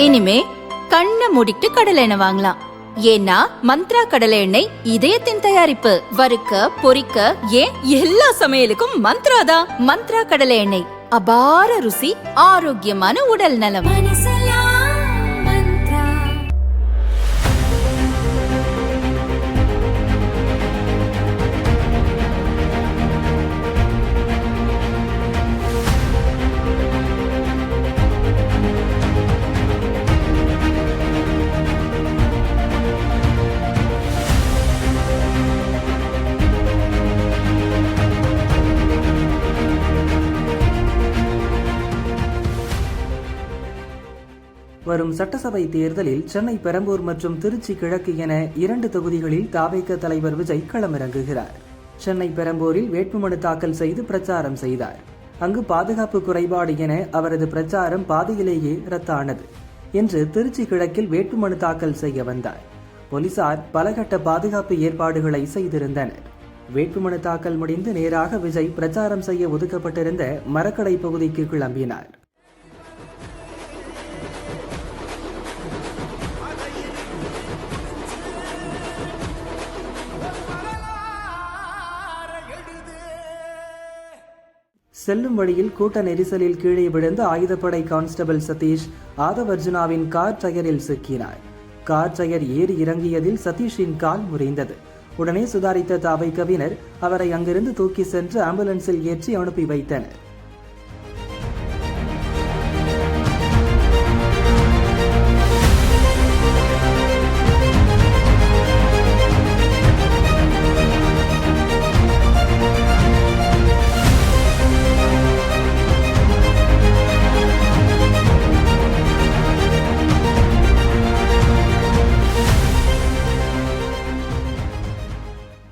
இனிமே கண்ணை மூடிட்டு கடலை எண்ணெய் வாங்கலாம். ஏன்னா மந்த்ரா கடலை எண்ணெய் இதயத்தின் தயாரிப்பு. வறுக்க பொரிக்க ஏன் எல்லா சமையலுக்கும் மந்த்ரா தான். மந்த்ரா கடலை எண்ணெய், அபார ருசி, ஆரோக்கியமான உடல் நலம். வரும் சட்டசபை தேர்தலில் சென்னை பெரம்பூர் மற்றும் திருச்சி கிழக்கு என 2 தொகுதிகளில் தாவேக தலைவர் விஜய் களமிறங்குகிறார். சென்னை பெரம்பூரில் வேட்புமனு தாக்கல் செய்து பிரச்சாரம் செய்தார். அங்கு பாதுகாப்பு குறைபாடு என அவரது பிரச்சாரம் பாதியிலேயே ரத்தானது. என்று திருச்சி கிழக்கில் வேட்புமனு தாக்கல் செய்ய வந்தார். போலீசார் பலகட்ட பாதுகாப்பு ஏற்பாடுகளை செய்திருந்தனர். வேட்புமனு தாக்கல் முடிந்து நேராக விஜய் பிரச்சாரம் செய்ய ஒதுக்கப்பட்டிருந்த மரக்கடை பகுதிக்கு கிளம்பினார். செல்லும் வழியில் கூட்ட நெரிசலில் கீழே விழுந்த ஆயுதப்படை கான்ஸ்டபிள் சதீஷ் ஆதவர்ஜுனாவின் கார் டயரில் சிக்கினார். கார் டயர் ஏறி இறங்கியதில் சதீஷின் கால் முறிந்தது. உடனே சுதாரித்த தாவைக்கவினர் அவரை அங்கிருந்து தூக்கி சென்று ஆம்புலன்ஸில் ஏற்றி அனுப்பி வைத்தனர்.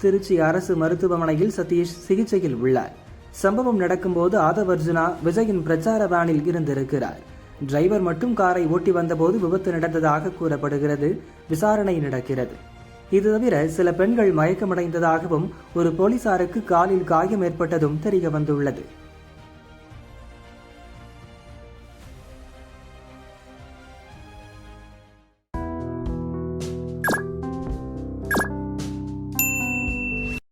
திருச்சி அரசு மருத்துவமனையில் சதீஷ் சிகிச்சையில் உள்ளார். சம்பவம் நடக்கும்போது ஆதவர்ஜுனா விஜயின் பிரச்சார வேனில் இருந்திருக்கிறார். டிரைவர் மட்டும் காரை ஓட்டி வந்தபோது விபத்து நடந்ததாக கூறப்படுகிறது. விசாரணை நடக்கிறது. இது தவிர சில பெண்கள் மயக்கமடைந்ததாகவும் ஒரு போலீசாருக்கு காலில் காயம் ஏற்பட்டதும் தெரிய வந்துள்ளது.